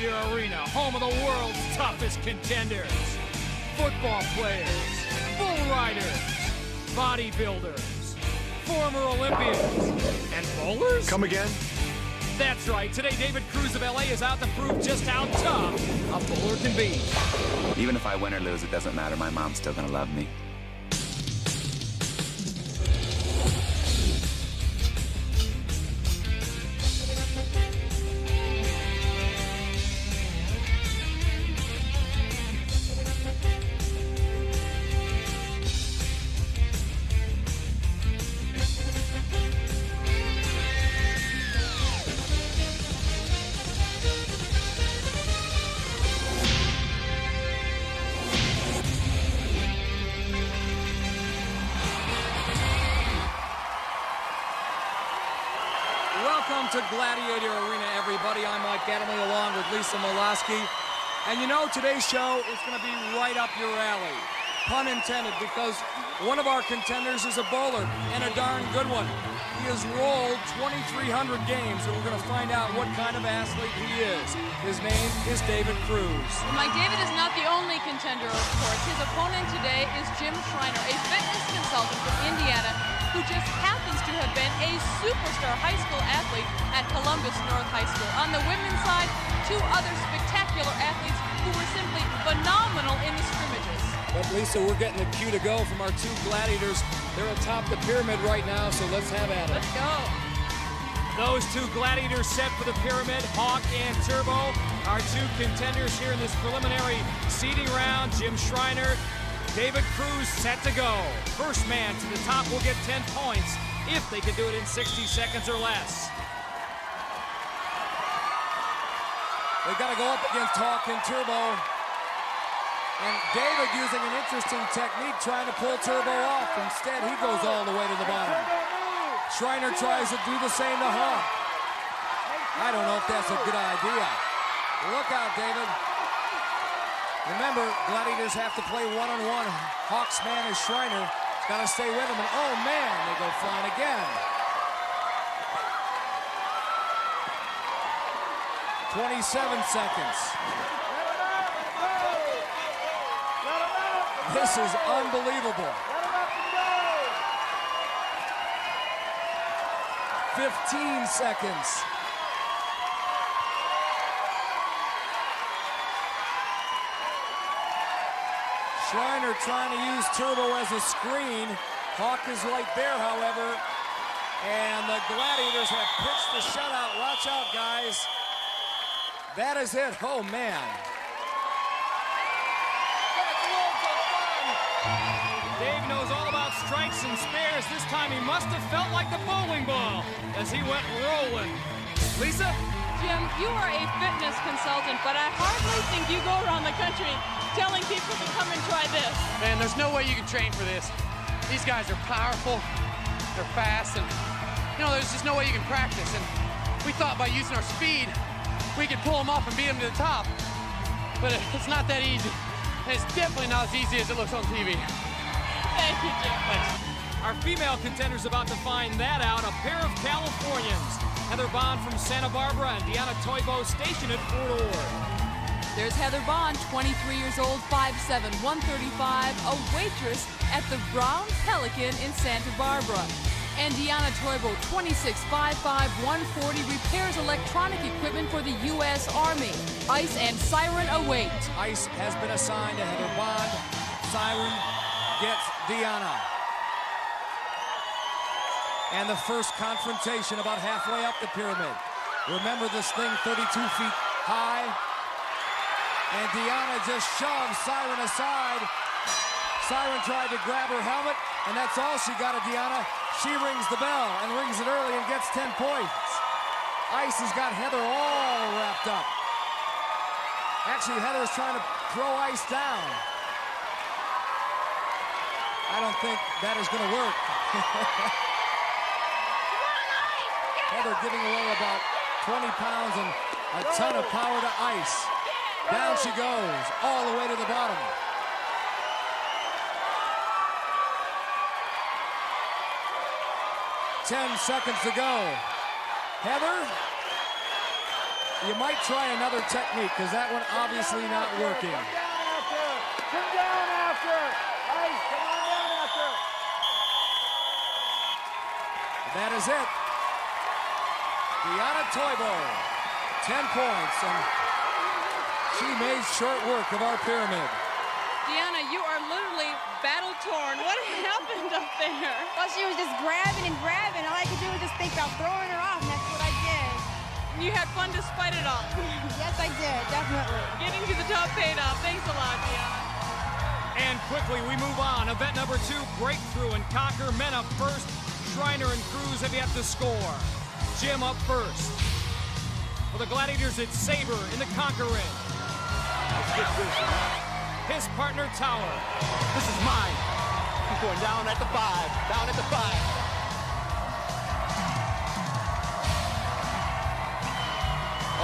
Gladiator Arena, home of the world's toughest contenders. Football players, bull riders, bodybuilders, former Olympians, and bowlers? Come again? That's right. Today, David Cruz of LA is out to prove just how tough a bowler can be. Even if I win or lose, it doesn't matter. My mom's still gonna love me. Welcome to Gladiator Arena, everybody. I'm Mike Gatterly along with Lisa Molaski. And you know, today's show is going to be right up your alley. Pun intended, because one of our contenders is a bowler, and a darn good one. He has rolled 2,300 games, and we're going to find out what kind of athlete he is. His name is David Cruz. Mike, David is not the only contender, of course. His opponent today is Jim Schreiner, a fitness consultant from Indiana, who just happens to have been a superstar high school athlete at Columbus North High School. On the women's side, two other spectacular athletes who were simply phenomenal in the scrimmages. But Lisa, we're getting the cue to go from our two gladiators. They're atop the pyramid right now, so let's have at it. Let's go. Those two gladiators set for the pyramid, Hawk and Turbo. Our two contenders here in this preliminary seeding round, Jim Schreiner, David Cruz set to go. First man to the top will get 10 points if they can do it in 60 seconds or less. They've got to go up against Hawk and Turbo. And David using an interesting technique trying to pull Turbo off. Instead, he goes all the way to the bottom. Schreiner tries to do the same to Hawk. I don't know if that's a good idea. Look out, David. Remember, gladiators have to play one-on-one. Hawk's man is Schreiner. Got to stay with him, and oh man, they go flying again. 27 seconds. This is unbelievable. 15 seconds. Schreiner trying to use Turbo as a screen. Hawk is right there, however. And the Gladiators have pitched the shutout. Watch out, guys. That is it. Oh, man. Dave knows all about strikes and spares. This time he must have felt like the bowling ball as he went rolling. Lisa? Jim, you are a fitness consultant, but I hardly think you go around the country telling people to come and try this. Man, there's no way you can train for this. These guys are powerful, they're fast, and you know, there's just no way you can practice. And we thought by using our speed, we could pull them off and beat them to the top. But it's not that easy. And it's definitely not as easy as it looks on TV. Thank you, Jim. Thanks. Our female contender's about to find that out. A pair of Californians. Heather Bond from Santa Barbara and Toyebo stationed at Fort Ord. There's Heather Bond, 23 years old, 5'7", 135, a waitress at the Brown Pelican in Santa Barbara. And Toyebo, 26, 5'5", 140, repairs electronic equipment for the U.S. Army. Ice and siren await. Ice has been assigned to Heather Bond. Siren gets Deanna. And the first confrontation about halfway up the pyramid. Remember this thing 32 feet high. And Deanna just shoves Siren aside. Siren tried to grab her helmet, and that's all she got of Deanna. She rings the bell and rings it early and gets 10 points. Ice has got Heather all wrapped up. Actually, Heather is trying to throw Ice down. I don't think that is going to work. Heather giving away about 20 pounds and a ton of power to Ice. Down she goes, all the way to the bottom. 10 seconds to go. Heather You might try another technique, because that one obviously not working. Come down after. Ice, come on down after. That is it. Toyebo, 10 points, and she made short work of our pyramid. Deanna, you are literally battle-torn. What happened up there? Well, she was just grabbing and grabbing. All I could do was just think about throwing her off, and that's what I did. You had fun despite it all. Yes, I did, definitely. Getting to the top paid off. Thanks a lot, Deanna. And quickly we move on. Event number 2, breakthrough and conquer. Men up first. Schreiner and Cruz have yet to score. Jim up first. For the Gladiators, it's Saber in the conquer ring. His partner, Tower. This is mine. He's going down at the 5. Down at the 5.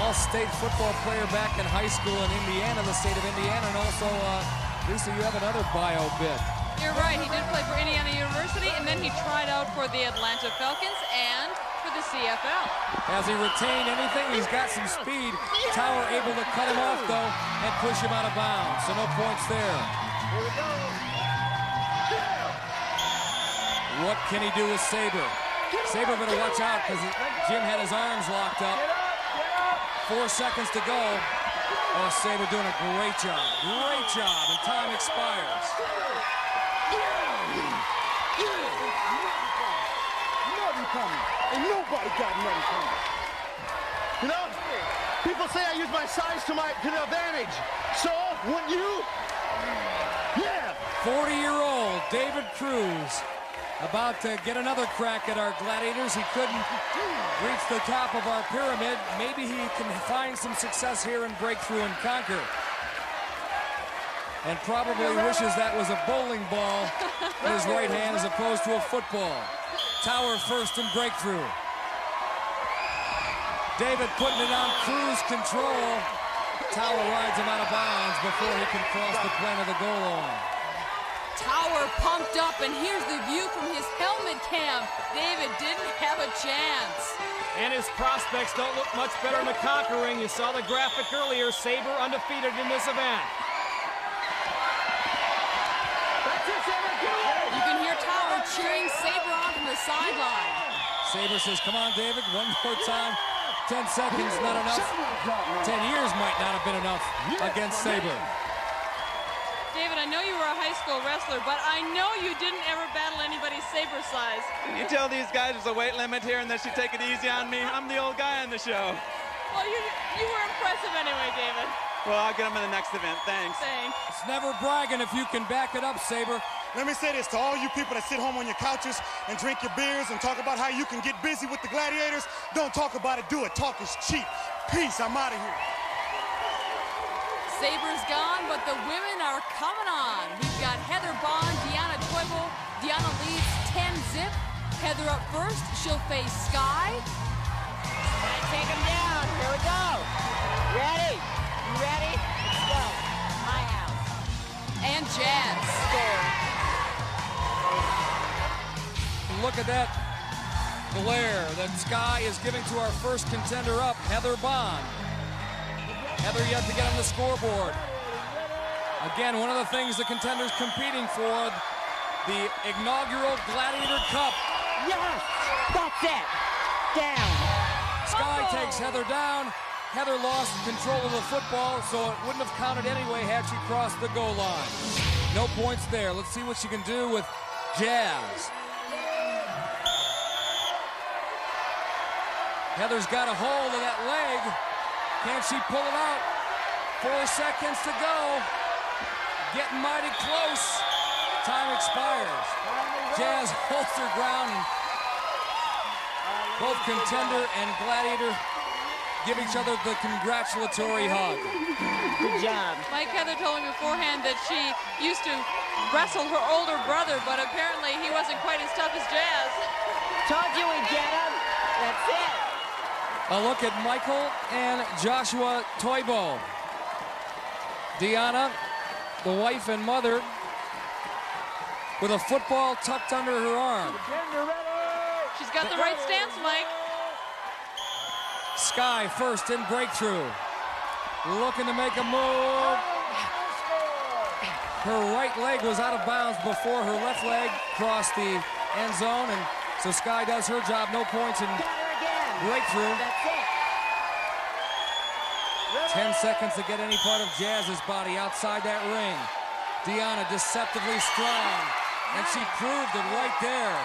All-state football player back in high school in Indiana, the state of Indiana, and also, Lisa, you have another bio bit. You're right. He did play for Indiana University, and then he tried out for the Atlanta Falcons and for the CFL. Has he retained anything? He's got some speed. Tower able to cut him off, though, and push him out of bounds, so no points there. Here we go. What can he do with Saber? Saber better watch out, because Jim had his arms locked up. 4 seconds to go. Oh, Saber doing a great job. Great job, and time expires. Nothing coming. Ain't nobody got nothing coming. You know, people say I use my size to the advantage. So, wouldn't you? Yeah. 40-year-old David Cruz about to get another crack at our Gladiators. He couldn't reach the top of our pyramid. Maybe he can find some success here in breakthrough and conquer. And probably wishes that was a bowling ball in his right hand as opposed to a football. Tower first in breakthrough. David putting it on Cruz control. Tower rides him out of bounds before he can cross the plane of the goal line. Tower pumped up, and here's the view from his helmet cam. David didn't have a chance. And his prospects don't look much better in the conquering. You saw the graphic earlier. Saber undefeated in this event. You can hear Tower cheering Saber on from the sideline. Saber says, come on, David, one more time. 10 seconds, not enough. 10 years might not have been enough against Saber. David, I know you were a high school wrestler, but I know you didn't ever battle anybody Saber size. You tell these guys there's a weight limit here and they should take it easy on me. I'm the old guy on the show. Well, you were impressive anyway, David. Well, I'll get them in the next event. Thanks. Thanks. It's never bragging if you can back it up, Saber. Let me say this to all you people that sit home on your couches and drink your beers and talk about how you can get busy with the Gladiators. Don't talk about it, do it. Talk is cheap. Peace, I'm out of here. Saber's gone, but the women are coming on. We've got Heather Bond, Toyebo. Deanna leads 10-zip. Heather up first. She'll face Sky. Take him down. Here we go. Ready? You ready? Let's go. My house. And Jazz. Look at that glare that Sky is giving to our first contender up, Heather Bond. Heather yet to get on the scoreboard. Again, one of the things the contenders competing for, the inaugural Gladiator Cup. Yes! That's it. Down. Sky takes Heather down. Heather lost control of the football, so it wouldn't have counted anyway had she crossed the goal line. No points there. Let's see what she can do with Jazz. Heather's got a hold of that leg. Can she pull it out? 4 seconds to go. Getting mighty close. Time expires. Jazz holds her ground. Both contender and Gladiator give each other the congratulatory hug. Good job. Mike Heather told me beforehand that she used to wrestle her older brother, but apparently he wasn't quite as tough as Jazz. Told you we'd get him. That's it. A look at Michael and Joshua Toyebo. Deanna, the wife and mother, with a football tucked under her arm. She's got the right stance, Mike. Sky first in breakthrough. Looking to make a move. Her right leg was out of bounds before her left leg crossed the end zone, and so Sky does her job. No points in breakthrough. 10 seconds to get any part of Jazz's body outside that ring. Deonna deceptively strong, and she proved it right there.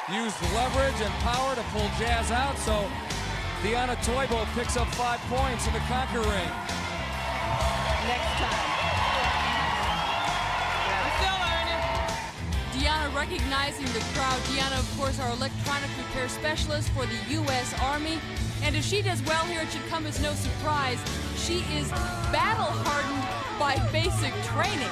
Used leverage and power to pull Jazz out, so Deonna Toyebo picks up 5 points in the Conquer ring. Next time. I'm still learning. Deonna recognizing the crowd. Deonna, of course, our electronic repair specialist for the U.S. Army. And if she does well here, it should come as no surprise. She is battle-hardened by basic training.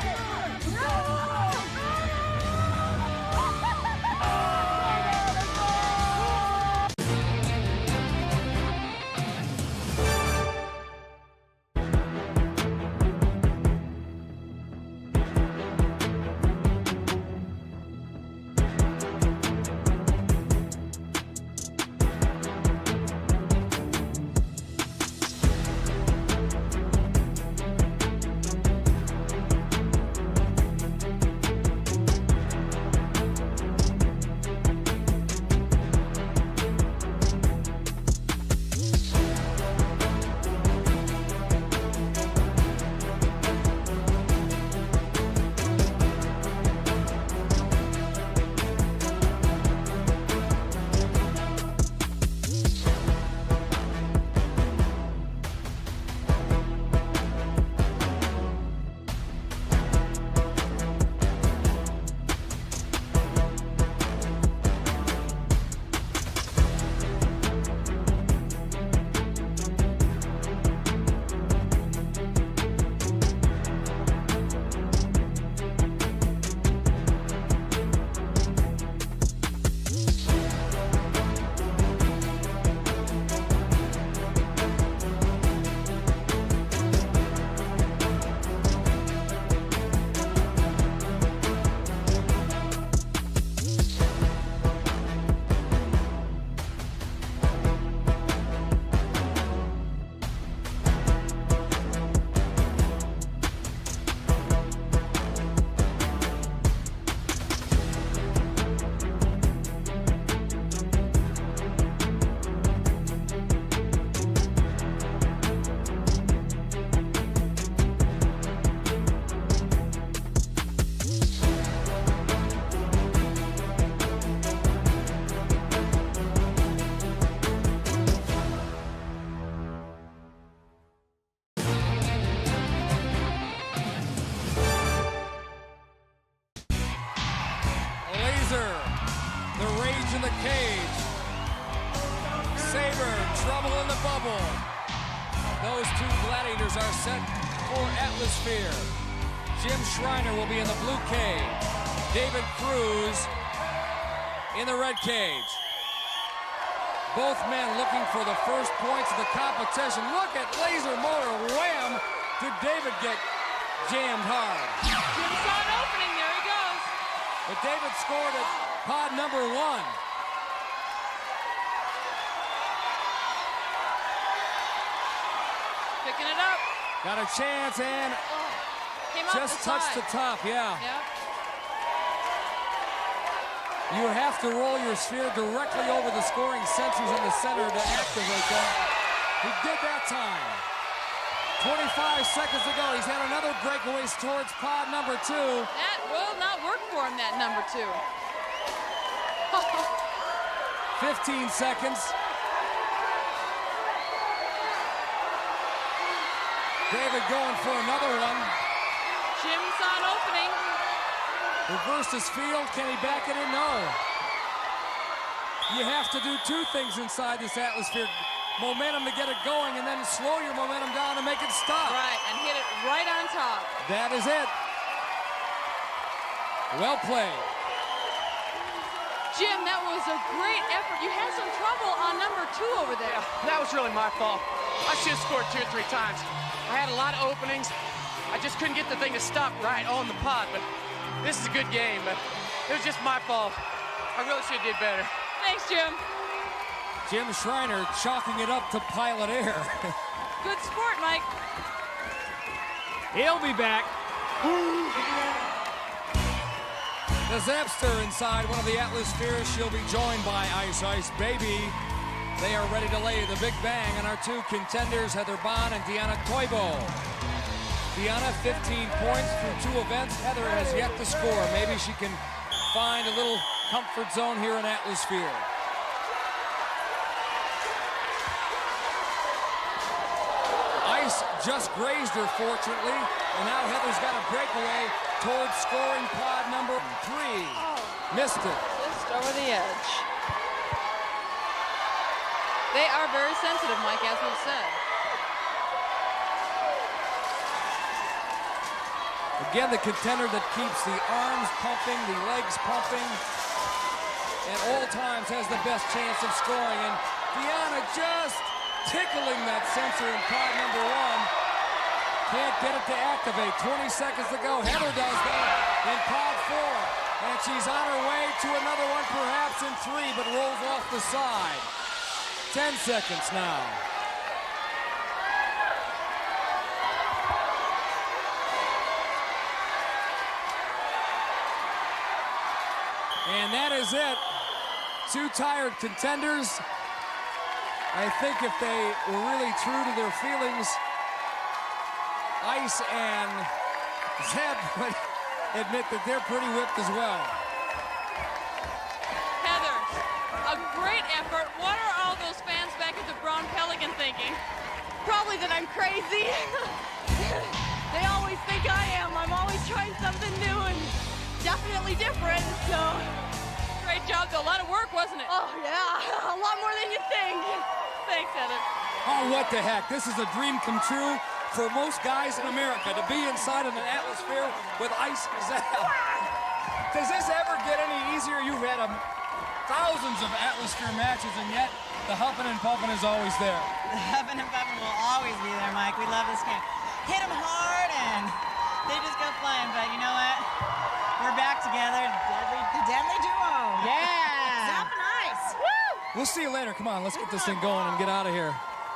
The rage in the cage. Saber, trouble in the bubble. Those two gladiators are set for Atmosphere. Jim Schreiner will be in the blue cage. David Cruz in the red cage. Both men looking for the first points of the competition. Look at laser motor. Wham! Did David get jammed hard? Jim saw an opening. There he goes. But David scored at pod number 1. Picking it up. Got a chance and Came just touched the top, yeah. You have to roll your sphere directly over the scoring sensors in the center to activate them. He did that time. 25 seconds to go. He's had another breakaway towards pod number 2. That will not work for him, that number 2. 15 seconds. David going for another one. Jim saw an opening. Reversed his field. Can he back it in? No. You have to do two things inside this Atmosphere. Momentum to get it going, and then slow your momentum down to make it stop. Right, and hit it right on top. That is it. Well played. Jim, that was a great effort. You had some trouble on number 2 over there. Yeah, that was really my fault. I should have scored 2 or 3 times. I had a lot of openings. I just couldn't get the thing to stop right on the pod, but this is a good game, but it was just my fault. I really should have did better. Thanks, Jim. Jim Schreiner chalking it up to Pilot Air. Good sport, Mike. He'll be back. The Zapster inside one of the Atmospheres. She'll be joined by Ice Ice Baby. They are ready to lay the big bang on our two contenders, Heather Bond and Toyebo. Deanna, 15 points through 2 events. Heather has yet to score. Maybe she can find a little comfort zone here in Atmosphere. Ice just grazed her, fortunately, and now Heather's got a breakaway towards scoring pod number 3. Missed it. Just over the edge. They are very sensitive, Mike, as we've said. Again, the contender that keeps the arms pumping, the legs pumping, at all times has the best chance of scoring. And Deanna just tickling that sensor in pod number 1. Can't get it to activate. 20 seconds to go. Heather does that in pod 4. And she's on her way to another one, perhaps in 3, but rolls off the side. 10 seconds now. And that is it. 2 tired contenders. I think if they were really true to their feelings, Ice and Zeb would admit that they're pretty whipped as well. Heather, a great effort. What are all those fans back at the Brown Pelican thinking? Probably that I'm crazy. They always think I am. I'm always trying something new and definitely different, so. Great job, though. A lot of work, wasn't it? Oh, yeah. A lot more than you think. Thanks, Heather. Oh, what the heck. This is a dream come true for most guys in America, to be inside of an Atmosphere with Ice Zeb. Does this ever get any easier? You've had thousands of Atmosphere matches, and yet the huffing and puffing is always there. The huffing and puffing will always be there, Mike. We love this game. Hit them hard, and they just go flying. But you know what? We're back together. The deadly duo. Yeah. Zeb and Ice. Woo! We'll see you later. Come on, let's get this thing going and get out of here.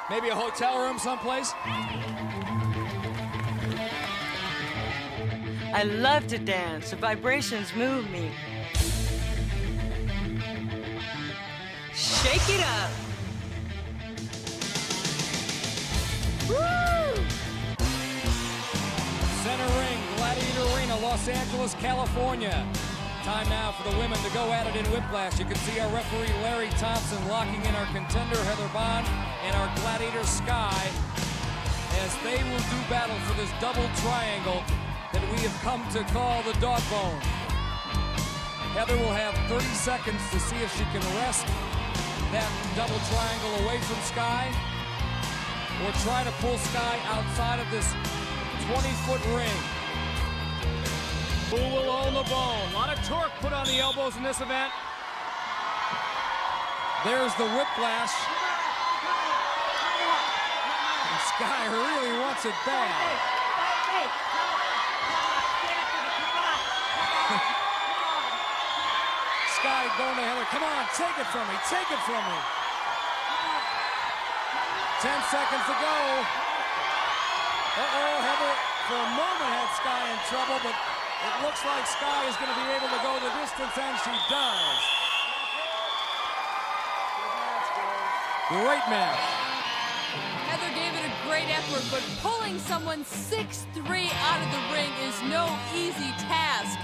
Maybe a hotel room someplace? I love to dance. The vibrations move me. Shake it up. Woo! Center ring, Gladiator Arena, Los Angeles, California. Time now for the women to go at it in Whiplash. You can see our referee, Larry Thompson, locking in our contender, Heather Bond, and our Gladiator, Sky, as they will do battle for this double triangle that we have come to call the dog bone. Heather will have 30 seconds to see if she can wrest that double triangle away from Sky or try to pull Sky outside of this 20-foot ring. Who will own the bone? A lot of torque put on the elbows in this event. There's the whiplash. And Sky really wants it bad. Sky going to Heather. Come on, take it from me. Take it from me. 10 seconds to go. Uh-oh, Heather for a moment had Sky in trouble, but it looks like Sky is going to be able to go the distance, and she does. Great match. Heather gave it a great effort, but pulling someone 6'3" out of the ring is no easy task.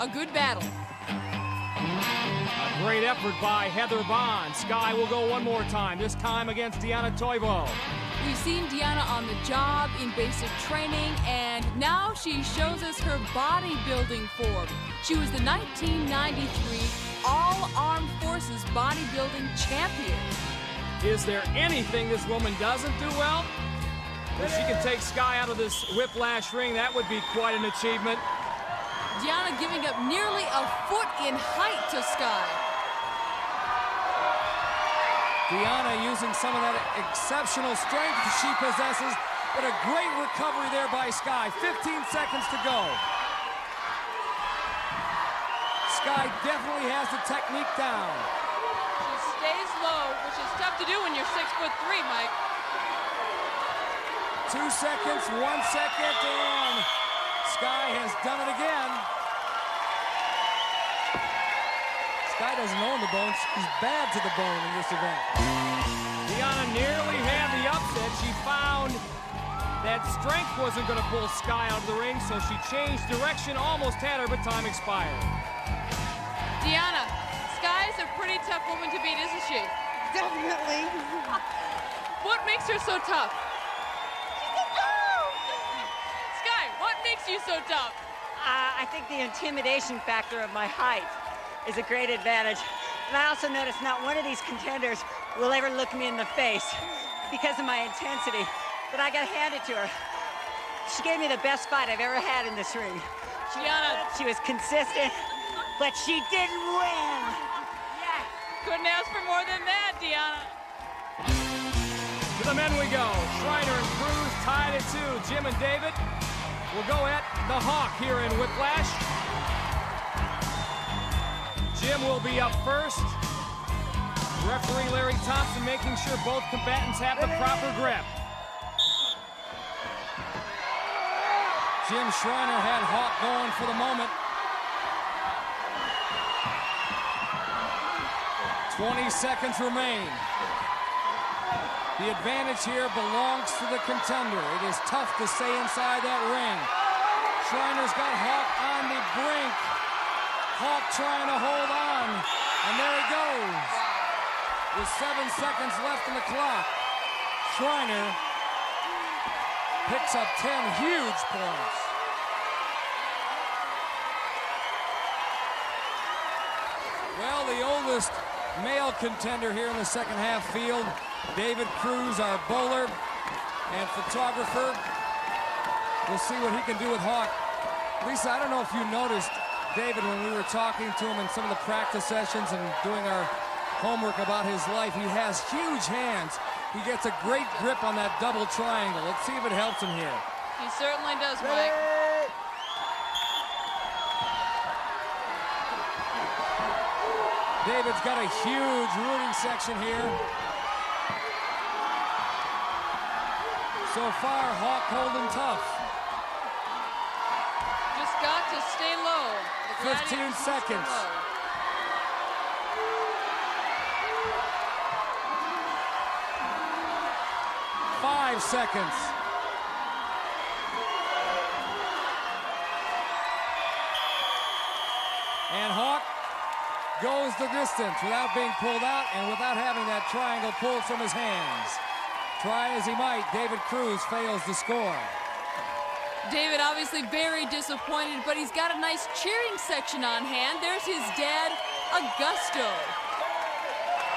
A good battle. A great effort by Heather Bond. Sky will go one more time, this time against Toyebo. We've seen Deanna on the job in basic training, and now she shows us her bodybuilding form. She was the 1993 All-Armed Forces bodybuilding champion. Is there anything this woman doesn't do well? If she can take Sky out of this whiplash ring, that would be quite an achievement. Deanna giving up nearly a foot in height to Sky. Deanna using some of that exceptional strength she possesses, but a great recovery there by Sky. 15 seconds to go. Sky definitely has the technique down. which is tough to do when you're 6'3", Mike. 2 seconds, 1 second, and Sky has done it again. Sky doesn't own the bone. She's bad to the bone in this event. Deanna nearly had the upset. She found that strength wasn't going to pull Sky out of the ring, so she changed direction, almost had her, but time expired. Deanna, Sky's a pretty tough woman to beat, isn't she? Definitely. What makes her so tough? Sky, what makes you so tough? I think the intimidation factor of my height is a great advantage. And I also noticed not one of these contenders will ever look me in the face because of my intensity. But I got to hand it to her. She gave me the best fight I've ever had in this ring. She was consistent, but she didn't win. Yeah. Couldn't ask for more than that, Deanna. To the men we go. Shriner and Cruz tied at 2. Jim and David will go at the Hawk here in Whiplash. Jim will be up first. Referee Larry Thompson making sure both combatants have the proper grip. Jim Shriner had Hawk going for the moment. 20 seconds remain. The advantage here belongs to the contender. It is tough to stay inside that ring. Shriner's got Hawk on the brink. Hawk trying to hold on, and there he goes. With 7 seconds left in the clock, Shriner picks up 10 huge points. Well, the oldest male contender here in the second half field, David Cruz, our bowler and photographer. We'll see what he can do with Hawk. Lisa, I don't know if you noticed, David, when we were talking to him in some of the practice sessions and doing our homework about his life, he has huge hands. He gets a great grip on that double triangle. Let's see if it helps him here. He certainly does, Mike. David's got a huge rooting section here. So far, Hawk holding tough. Just got to stay low. 15 seconds. 5 seconds. And Hawk goes the distance without being pulled out and without having that triangle pulled from his hands. Try as he might, David Cruz fails to score. David obviously very disappointed, but he's got a nice cheering section on hand. There's his dad, Augusto.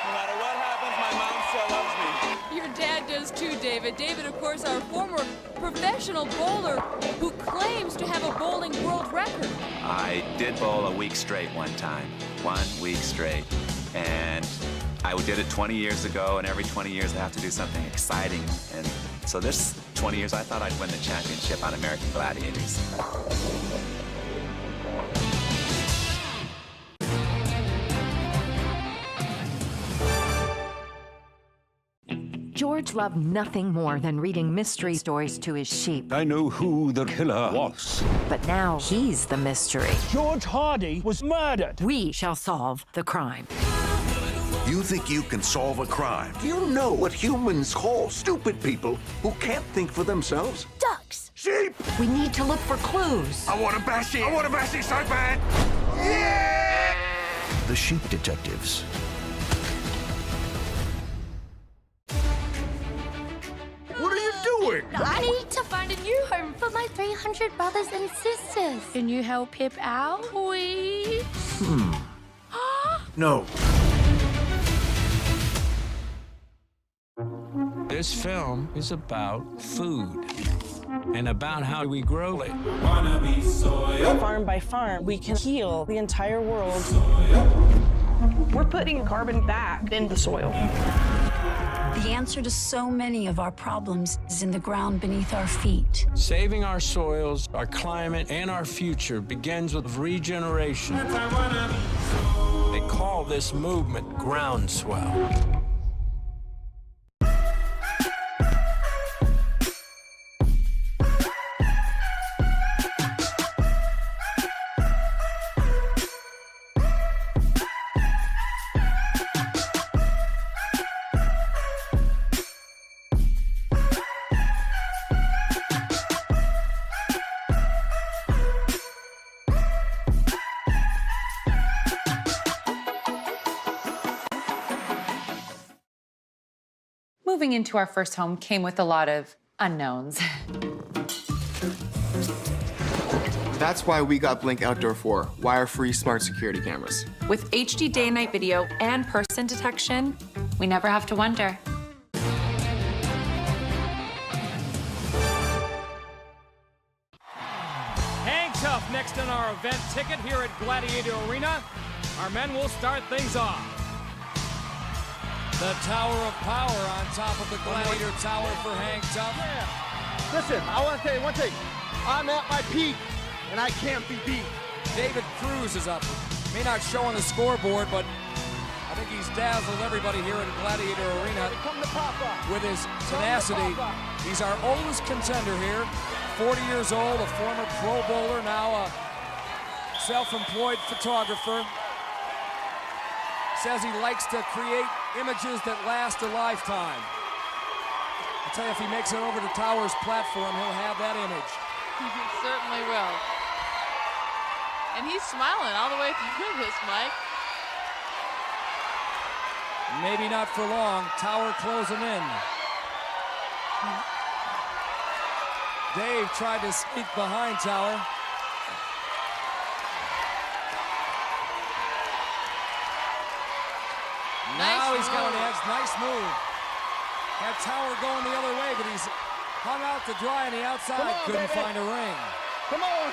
No matter what happens, my mom still loves me. Your dad does too, David. David, of course, our former professional bowler who claims to have a bowling world record. I did bowl a week straight one time. 1 week straight. And I did it 20 years ago, and every 20 years I have to do something exciting. And so this 20 years, I thought I'd win the championship on American Gladiators. George loved nothing more than reading mystery stories to his sheep. I know who the killer was. But now he's the mystery. George Hardy was murdered. We shall solve the crime. You think you can solve a crime? Do you know what humans call stupid people who can't think for themselves? Ducks. Sheep. We need to look for clues. I want to bash it. I want to bash it so bad. Yeah! The Sheep Detectives. What are you doing? I need to find a new home for my 300 brothers and sisters. Can you help Pip out, please? No. This film is about food and about how we grow it. Farm by farm, we can heal the entire world. We're putting carbon back in the soil. The answer to so many of our problems is in the ground beneath our feet. Saving our soils, our climate, and our future begins with regeneration. They call this movement groundswell. moving into our first home came with a lot of unknowns. That's why we got Blink Outdoor 4, wire-free smart security cameras. With HD day and night video and person detection, we never have to wonder. Hang tough next on our event ticket here at Gladiator Arena. Our men will start things off. The Tower of Power on top of the Gladiator Tower for Hang Tough. Yeah. Listen, I want to tell you one thing. I'm at my peak, and I can't be beat. David Cruz is up. May not show on the scoreboard, but I think he's dazzled everybody here at Gladiator Arena with his tenacity. He's our oldest contender here, 40 years old, a former Pro Bowler, now a self-employed photographer. Says he likes to create images that last a lifetime. I'll tell you, if he makes it over to Tower's platform, he'll have that image. He certainly will. And he's smiling all the way through this, Mike. Maybe not for long. Tower closing in. Dave tried to sneak behind Tower. Now he's got an edge. Nice move. Had Tower going the other way, but he's hung out to dry on the outside. Couldn't find a ring. Come on.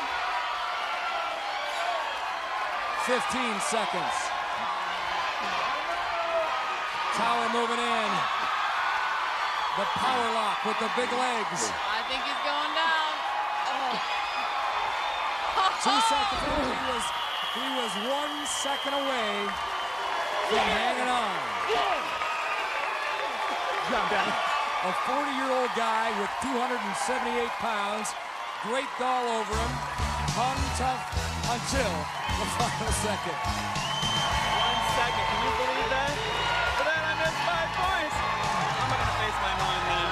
15 seconds. Tower moving in. The power lock with the big legs. I think he's going down. Oh. 2 seconds. He was 1 second away from hanging on. A 40-year-old guy with 278 pounds. Great gall over him. Hung tough until the final second. 1 second. Can you believe that? For that, I missed 5 points. I'm not going to face my mom, man.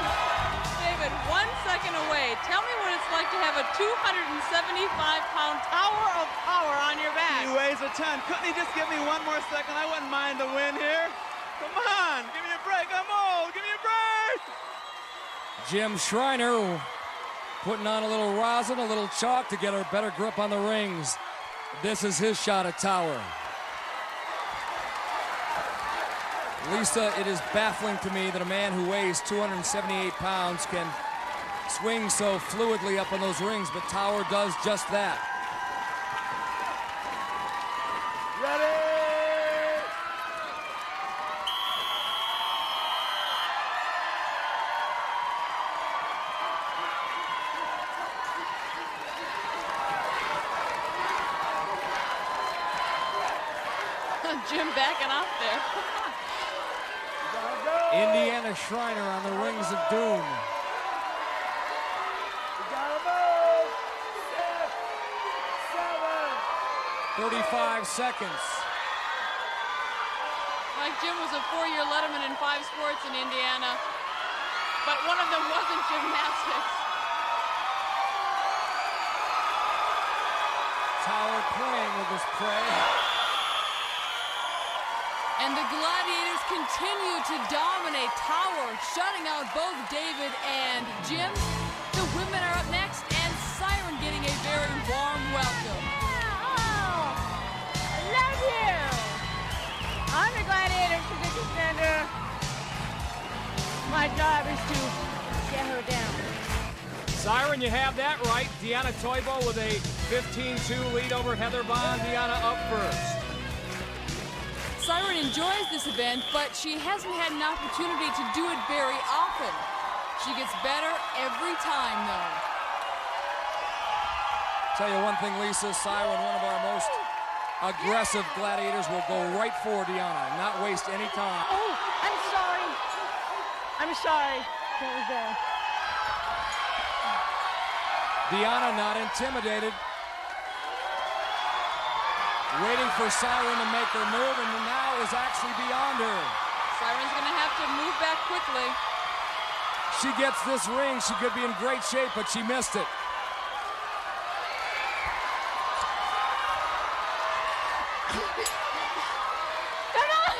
David, 1 second away. Tell me what it's like to have a 275-pound tower of power on your back. He weighs a ton. Couldn't he just give me 1 more second? I wouldn't mind the win here. Come on, give me a break. I'm old. Give me a break. Jim Schreiner putting on a little rosin, a little chalk to get a better grip on the rings. This is his shot at Tower. Lisa, it is baffling to me that a man who weighs 278 pounds can swing so fluidly up on those rings, but Tower does just that. Ready? Jim backing off there. Indiana Schreiner on the rings of doom. 35 seconds. Mike, Jim was a 4-year letterman in 5 sports in Indiana, but one of them wasn't gymnastics. Tower playing with his prey. And the Gladiators continue to dominate. Tower shutting out both David and Jim. The women are up next, and Siren getting a very warm welcome. Oh, I love you. I'm the Gladiator position contender. My job is to get her down. Siren, you have that right. Deanna Toyebo with a 15-2 lead over Heather Bond. Deanna up first. Siren enjoys this event, but she hasn't had an opportunity to do it very often. She gets better every time, though. Tell you one thing, Lisa, Siren, one of our most aggressive gladiators, will go right for Deanna, not waste any time. Oh, I'm sorry. I'm sorry. That was there. Deanna not intimidated. Waiting for Siren to make her move, and now is actually beyond her. Siren's gonna have to move back quickly. She gets this ring, she could be in great shape, but she missed it. Come on!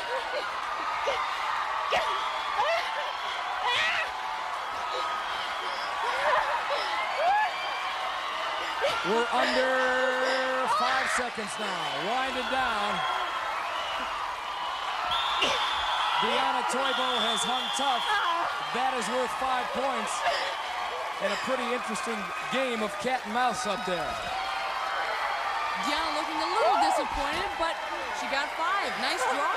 We're under 5 seconds now. Winding down. Deanna Toyebo has hung tough. That is worth 5 points. And a pretty interesting game of cat and mouse up there. Deanna looking a little disappointed, but she got 5. Nice draw.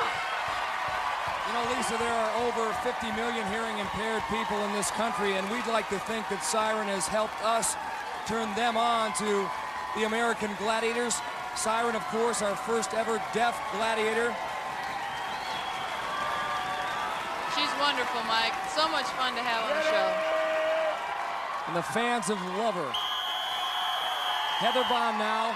You know, Lisa, there are over 50 million hearing impaired people in this country, and we'd like to think that Siren has helped us turn them on to the American Gladiators. Siren, of course, our first ever deaf gladiator. She's wonderful, Mike. So much fun to have on the show. And the fans have loved her. Heather Bond now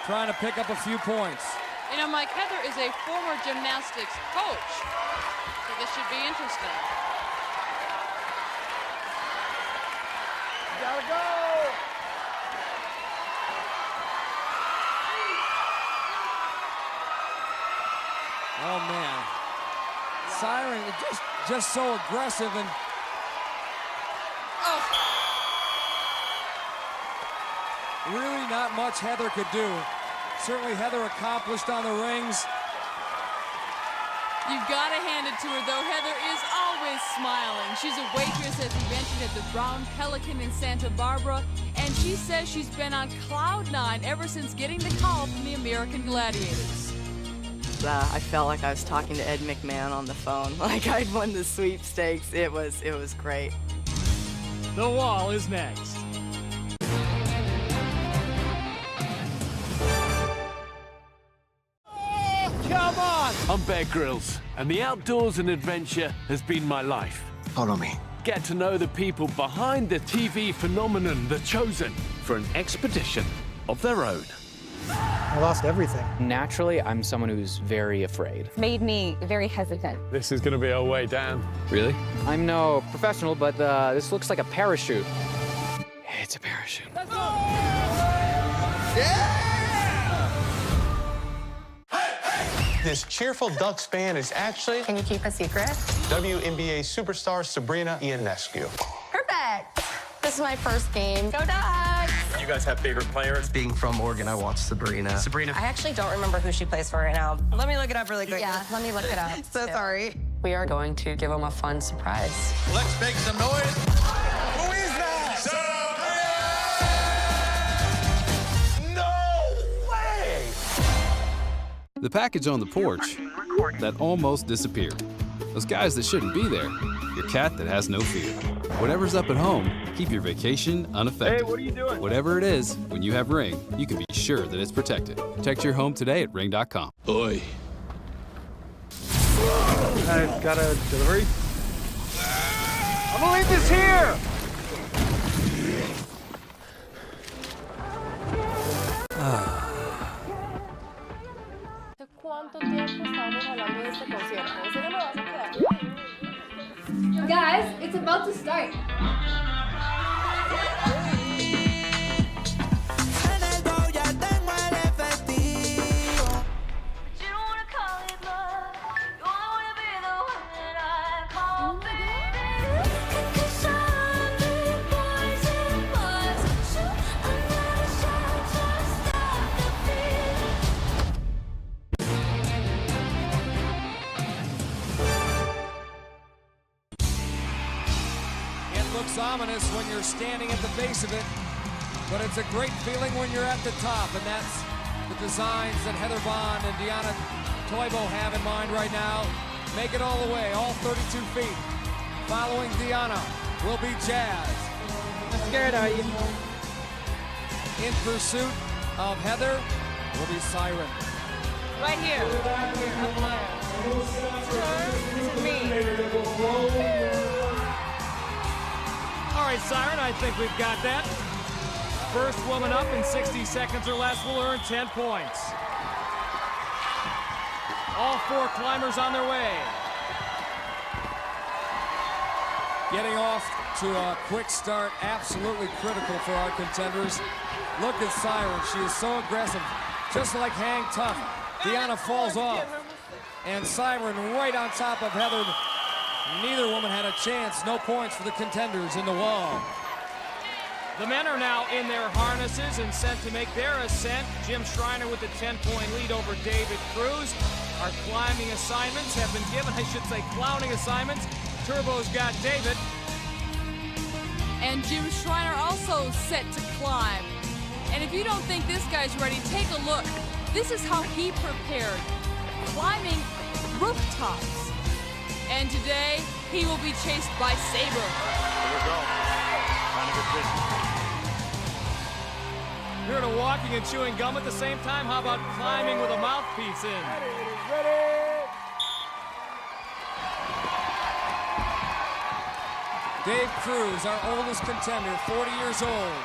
trying to pick up a few points. You know, Mike, Heather is a former gymnastics coach, so this should be interesting. Gotta go! Oh, man. Siren just so aggressive and... Oh. Really not much Heather could do. Certainly Heather accomplished on the rings. You've got to hand it to her, though. Heather is always smiling. She's a waitress, as we mentioned, at the Brown Pelican in Santa Barbara, and she says she's been on cloud 9 ever since getting the call from the American Gladiators. I felt like I was talking to Ed McMahon on the phone, like I'd won the sweepstakes. It was great. The Wall is next. Come on! I'm Bear Grylls, and the outdoors and adventure has been my life. Follow me. Get to know the people behind the TV phenomenon, The Chosen, for an expedition of their own. I lost everything. Naturally, I'm someone who's very afraid. Made me very hesitant. This is going to be our way down. Really? I'm no professional, but this looks like a parachute. It's a parachute. This cheerful Ducks band is actually... Can you keep a secret? WNBA superstar Sabrina Ionescu. Perfect. This is my first game. Go Ducks! You guys have favorite players? Being from Oregon, I watched Sabrina. I actually don't remember who she plays for right now. Let me look it up really quick. Yeah, let me look it up. So sorry. We are going to give them a fun surprise. Let's make some noise. Who is that? Sabrina! No way! The package on the porch that almost disappeared. Those guys that shouldn't be there. Your cat that has no fear. Whatever's up at home, keep your vacation unaffected. Hey, what are you doing? Whatever it is, when you have Ring, you can be sure that it's protected. Protect your home today at ring.com. Oi. I've got a delivery. I'm gonna leave this here! Guys, it's about to start. Looks ominous when you're standing at the base of it, but it's a great feeling when you're at the top, and that's the designs that Heather Bond and Deanna Toyebo have in mind right now. Make it all the way, all 32 feet. Following Deanna will be Jazz. How scared are you? In pursuit of Heather will be Siren. Right here. This is me. All right, Siren, I think we've got that. First woman up in 60 seconds or less will earn 10 points. All 4 climbers on their way. Getting off to a quick start, absolutely critical for our contenders. Look at Siren, she is so aggressive, just like Hang Tough. Deanna falls off, and Siren right on top of Heather. Neither woman had a chance. No points for the contenders in the wall. The men are now in their harnesses and set to make their ascent. Jim Schreiner with a 10-point lead over David Cruz. Our climbing assignments have been given, I should say clowning assignments. Turbo's got David. And Jim Schreiner also set to climb. And if you don't think this guy's ready, take a look. This is how he prepared, climbing rooftops. And today, he will be chased by Sabre. Here we go. Trying to get this. You're to walking and chewing gum at the same time. How about climbing with a mouthpiece in? Dave Cruz, our oldest contender, 40 years old.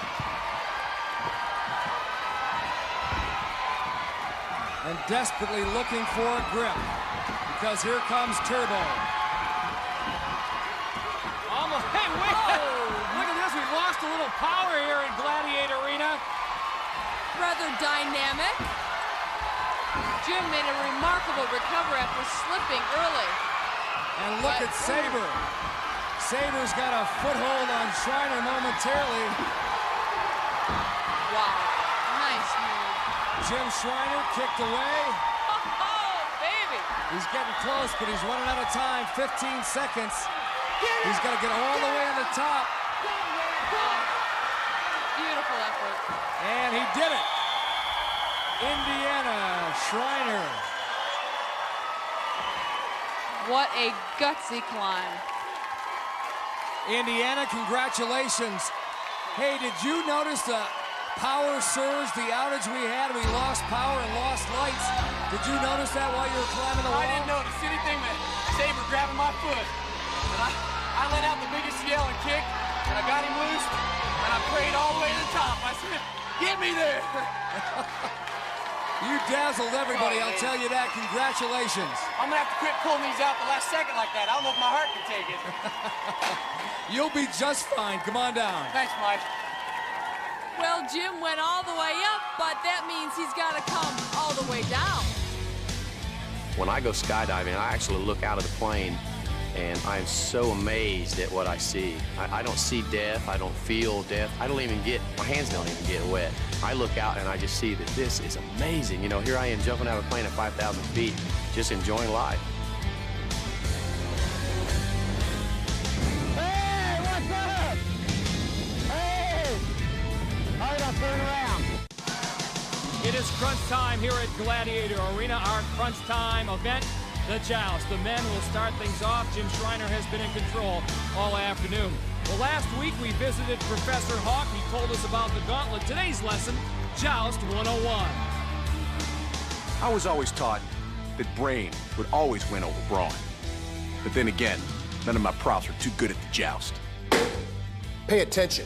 And desperately looking for a grip, because here comes Turbo. Almost, hey, wait! Look at this, we've lost a little power here in Gladiator Arena. Rather dynamic. Jim made a remarkable recovery after slipping early. And look at Sabre. Sabre's got a foothold on Schreiner momentarily. Wow, nice move. Jim Schreiner kicked away. Oh, baby. He's getting close, but he's running out of time. 15 seconds. He's got to get all the way to the top. Beautiful effort. And he did it. Indiana Schreiner. What a gutsy climb. Indiana, congratulations. Hey, did you notice the power surge, the outage we had? We lost power and lost lights. Did you notice that while you were climbing the wall? I didn't notice anything but Sabre grabbing my foot. And I let out the biggest yell and kick, and I got him loose, and I prayed all the way to the top. I said, get me there. You dazzled everybody, I'll tell you that. Congratulations. I'm going to have to quit pulling these out the last second like that. I don't know if my heart can take it. You'll be just fine. Come on down. Thanks, Mike. Well, Jim went all the way up, but that means he's got to come all the way down. When I go skydiving, I actually look out of the plane, and I'm so amazed at what I see. I don't see death. I don't feel death. I don't even get, my hands don't even get wet. I look out and I just see that this is amazing. You know, here I am jumping out of a plane at 5,000 feet, just enjoying life. Hey, what's up? Hey! Hurry up, turn around. It is crunch time here at Gladiator Arena, our crunch time event, the Joust. The men will start things off. Jim Schreiner has been in control all afternoon. Well, last week we visited Professor Hawk. He told us about the gauntlet. Today's lesson, Joust 101. I was always taught that brain would always win over brawn. But then again, none of my props are too good at the joust. Pay attention.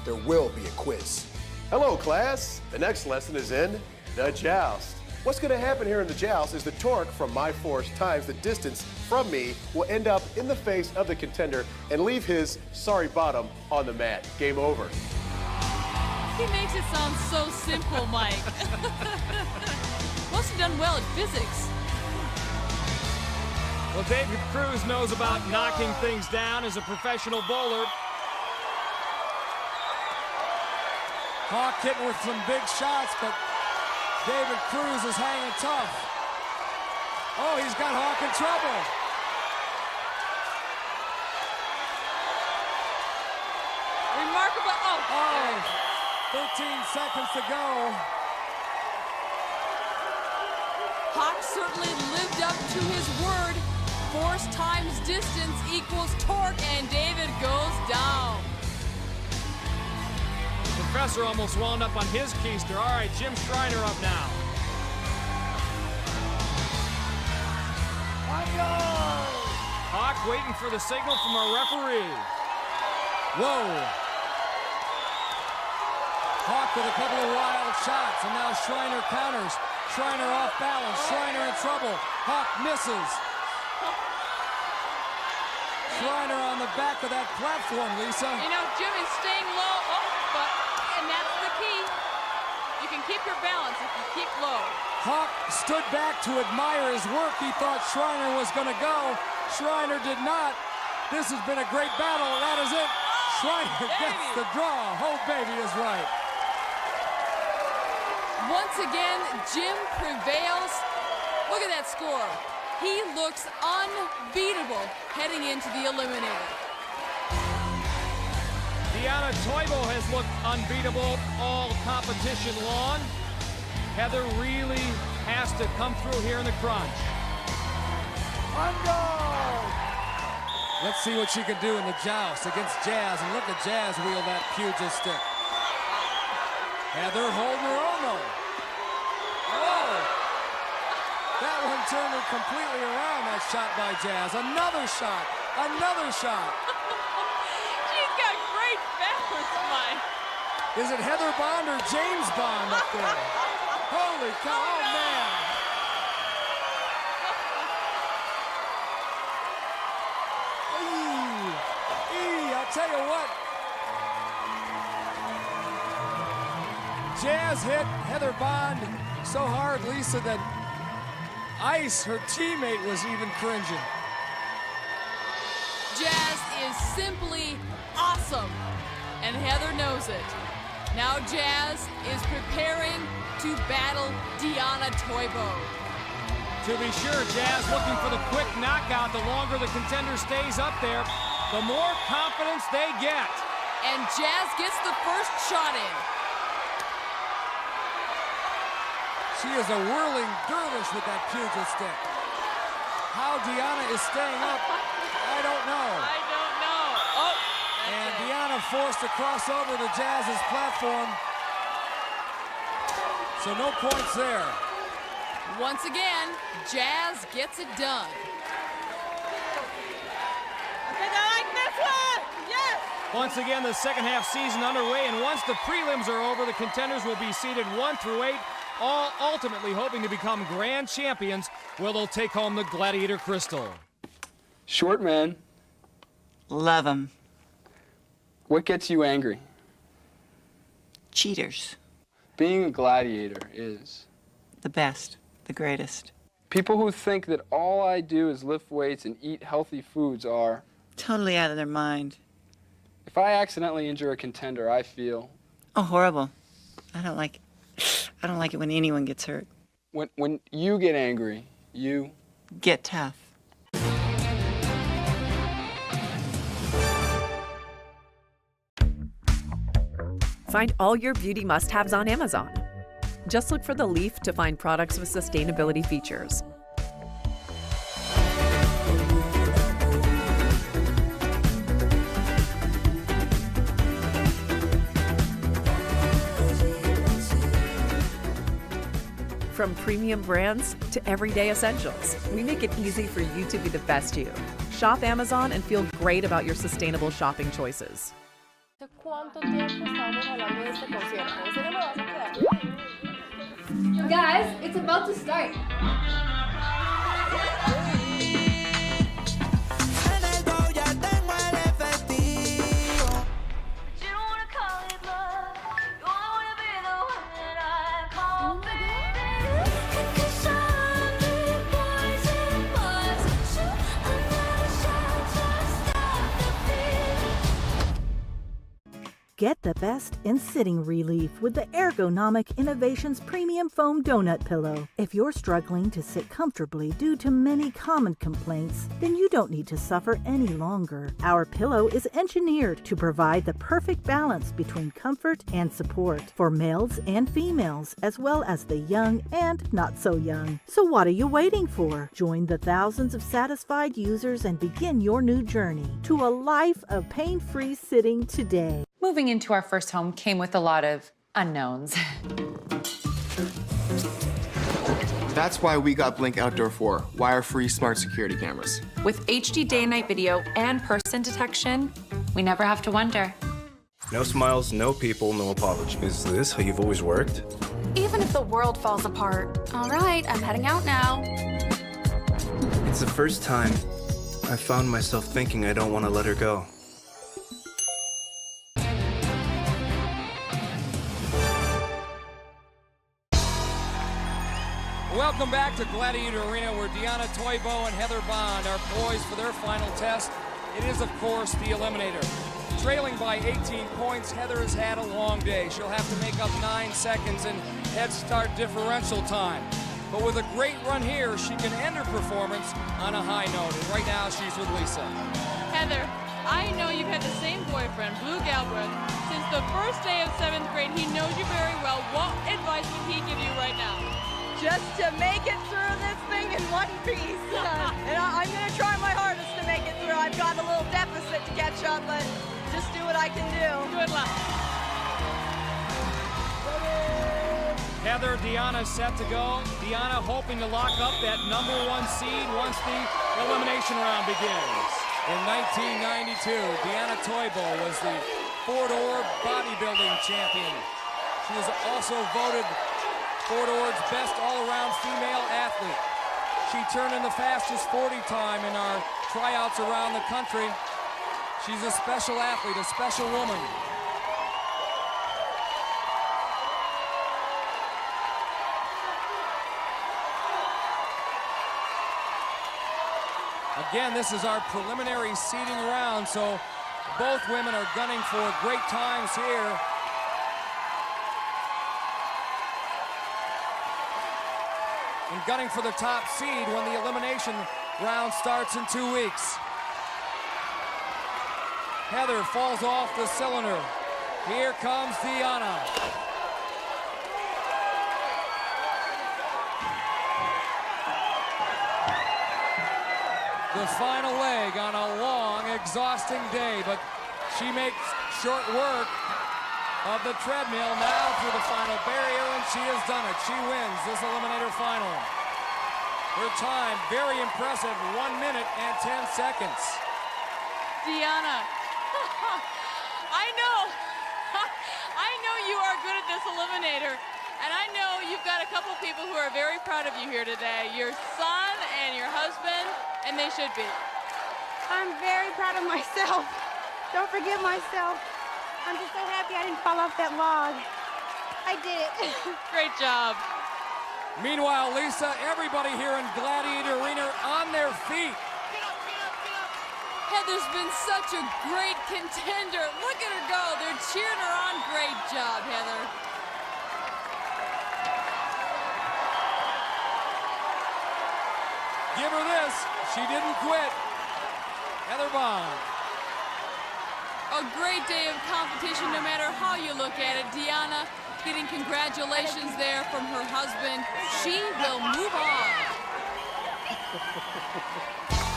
There will be a quiz. Hello, class. The next lesson is in the joust. What's going to happen here in the joust is the torque from my force times the distance from me will end up in the face of the contender and leave his sorry bottom on the mat. Game over. He makes it sound so simple, Mike. Must have done well at physics. Well, David Cruz knows about knocking things down as a professional bowler. Hawk hitting with some big shots, but David Cruz is hanging tough. Oh, he's got Hawk in trouble. Remarkable. Oh, 13 seconds to go. Hawk certainly lived up to his word. Force times distance equals torque, and David goes down. The professor almost wound up on his keister. All right, Jim Schreiner up now. Hawk waiting for the signal from our referee. Whoa. Hawk with a couple of wild shots, and now Schreiner counters. Schreiner off balance. Schreiner in trouble. Hawk misses. Schreiner on the back of that platform, Lisa. You know, Jim is staying low. And that's the key. You can keep your balance if you keep low. Hawk stood back to admire his work. He thought Schreiner was going to go. Schreiner did not. This has been a great battle. That is it. Shriner gets the draw. Oh, baby is right. Once again, Jim prevails. Look at that score. He looks unbeatable heading into the eliminator. Toyebo has looked unbeatable all competition long. Heather really has to come through here in the crunch. Let's see what she can do in the joust against Jazz. And look at Jazz wield that pugilistic stick. Heather holding her own though. Oh! That one turned her completely around, that shot by Jazz. Another shot. Another shot. She's got great balance, Mike. Is it Heather Bond or James Bond up there? Holy cow, oh man. I'll tell you what. Jazz hit Heather Bond so hard, Lisa, that Ice, her teammate, was even cringing. Jazz is simply awesome, and Heather knows it. Now Jazz is preparing to battle Diana Toyebo. To be sure, Jazz looking for the quick knockout. The longer the contender stays up there, the more confidence they get. And Jazz gets the first shot in. She is a whirling dervish with that pugil stick. How Diana is staying up, I don't know. I don't know. Oh, and Diana forced to cross over to Jazz's platform. So no points there. Once again, Jazz gets it done. Once again, the second half season underway, and once the prelims are over, the contenders will be seeded 1 through 8, all ultimately hoping to become grand champions, where they'll take home the Gladiator Crystal. Short men. Love them. What gets you angry? Cheaters. Being a gladiator is... the best, the greatest. People who think that all I do is lift weights and eat healthy foods are... totally out of their mind. If I accidentally injure a contender, I feel... oh, horrible. I don't like it when anyone gets hurt. When you get angry, you... get tough. Find all your beauty must-haves on Amazon. Just look for the leaf to find products with sustainability features. From premium brands to everyday essentials, we make it easy for you to be the best you. Shop Amazon and feel great about your sustainable shopping choices. Guys, it's about to start. Get the best in sitting relief with the Ergonomic Innovations Premium Foam Donut Pillow. If you're struggling to sit comfortably due to many common complaints, then you don't need to suffer any longer. Our pillow is engineered to provide the perfect balance between comfort and support for males and females, as well as the young and not so young. So what are you waiting for? Join the thousands of satisfied users and begin your new journey to a life of pain-free sitting today. Moving into our first home came with a lot of unknowns. That's why we got Blink Outdoor 4, wire-free smart security cameras. With HD day and night video and person detection, we never have to wonder. No smiles, no people, no apology. Is this how you've always worked? Even if the world falls apart. All right, I'm heading out now. It's the first time I found myself thinking I don't want to let her go. Welcome back to Gladiator Arena, where Diana Toyebo and Heather Bond are poised for their final test it is, of course, the Eliminator. Trailing by 18 points, Heather has had a long day. She'll have to make up 9 seconds in head start differential time. But with a great run here, she can end her performance on a high note. And right now, she's with Lisa. Heather, I know you've had the same boyfriend, Blue Galbraith, since the first day of 7th grade. He knows you very well. What advice would he give you right now? Just to make it through this thing in one piece. And I'm going to try my hardest to make it through. I've got a little deficit to catch up, but just do what I can do. Good luck. Heather, Deanna set to go. Deanna hoping to lock up that #1 seed once the elimination round begins. In 1992, Deanna Toyebo was the four-door bodybuilding champion. She was also voted Fort Ord's best all-around female athlete. She turned in the fastest 40 time in our tryouts around the country. She's a special athlete, a special woman. Again, this is our preliminary seeding round, so both women are gunning for great times here. And gunning for the top seed when the elimination round starts in 2 weeks. Heather falls off the cylinder. Here comes Deanna. The final leg on a long, exhausting day, but she makes short work of the treadmill now through the final barrier, and she has done it. She wins this eliminator final. Her time, very impressive, 1 minute and 10 seconds. Deanna, I know you are good at this eliminator, and I know you've got a couple people who are very proud of you here today. Your son and your husband, and they should be. I'm very proud of myself. Don't forgive myself. I'm just so happy I didn't fall off that log. I did it. Great job. Meanwhile, Lisa, everybody here in Gladiator Arena on their feet. Heather's been such a great contender. Look at her go. They're cheering her on. Great job, Heather. Give her this. She didn't quit. Heather Bond. A great day of competition, no matter how you look at it. Deanna getting congratulations there from her husband. She will move on.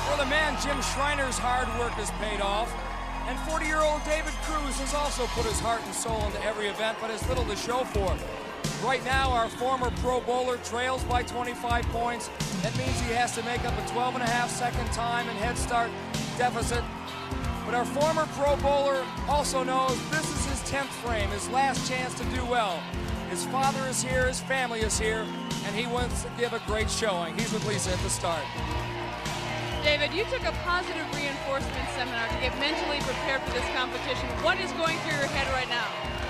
For the man, Jim Schreiner's hard work has paid off. And 40-year-old David Cruz has also put his heart and soul into every event, but has little to show for it. Right now, our former Pro Bowler trails by 25 points. That means he has to make up a 12.5-second time and head start deficit. But our former Pro Bowler also knows this is his 10th frame, his last chance to do well. His father is here, his family is here, and he wants to give a great showing. He's with Lisa at the start. David, you took a positive reinforcement seminar to get mentally prepared for this competition. What is going through your head right now?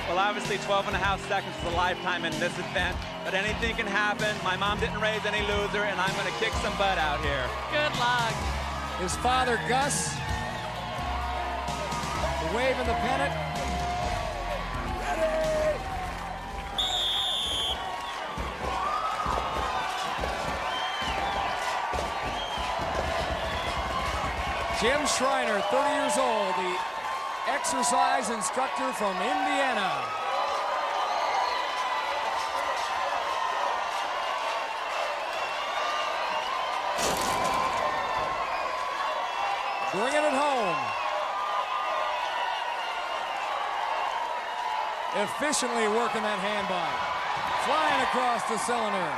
Well, obviously 12.5 seconds is a lifetime in this event, but anything can happen. My mom didn't raise any loser, and I'm going to kick some butt out here. Good luck. His father, Gus, waving the pennant. Ready! Jim Schreiner, 30 years old, the exercise instructor from Indiana. Bringing it home. Efficiently working that hand bike. Flying across the cylinder.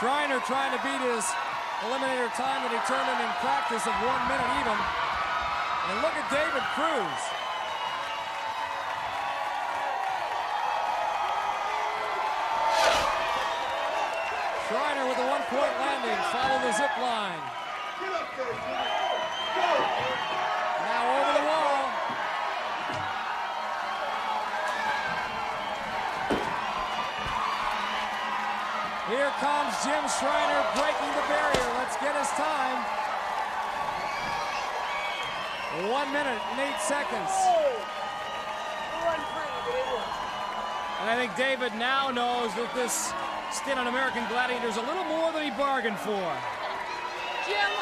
Schreiner trying to beat his eliminator time that he turned in practice of 1 minute even. And look at David Cruz. Schreiner with a 1-point landing, follow the zip line. Now over the wall. Here comes Jim Schreiner breaking the barrier. Let's get his time. 1 minute and 8 seconds. And I think David now knows that this stint on American Gladiator is a little more than he bargained for. Jim,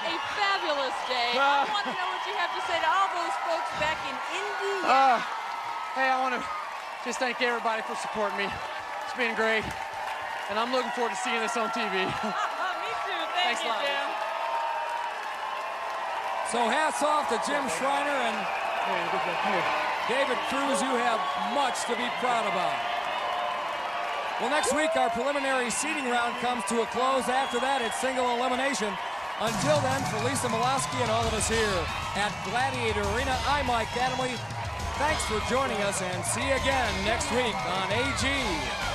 a fabulous day. I want to know what you have to say to all those folks back in Indiana. Hey, I want to just thank everybody for supporting me. It's been great. And I'm looking forward to seeing this on TV. Me too. Thanks a lot. Jim. So hats off to Jim Schreiner and David Cruz. You have much to be proud about. Well, next week our preliminary seeding round comes to a close. After that, it's single elimination. Until then, for Lisa Malowski and all of us here at Gladiator Arena, I'm Mike Adamley. Thanks for joining us, and see you again next week on AG.